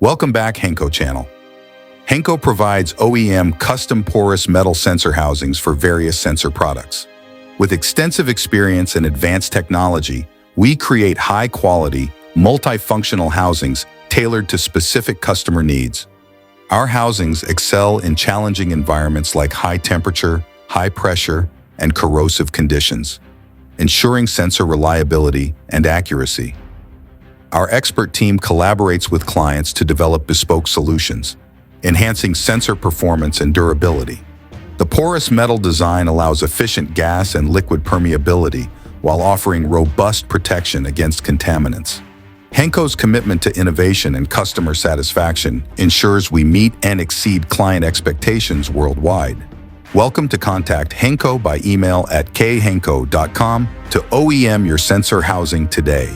Welcome back, HENGKO channel. HENGKO provides OEM custom porous metal sensor housings for various sensor products. With extensive experience and advanced technology, we create high-quality, multifunctional housings tailored to specific customer needs. Our housings excel in challenging environments like high temperature, high pressure, and corrosive conditions, ensuring sensor reliability and accuracy. Our expert team collaborates with clients to develop bespoke solutions, enhancing sensor performance and durability. The porous metal design allows efficient gas and liquid permeability while offering robust protection against contaminants. HENGKO's commitment to innovation and customer satisfaction ensures we meet and exceed client expectations worldwide. Welcome to contact HENGKO by email at khenko.com to OEM your sensor housing today.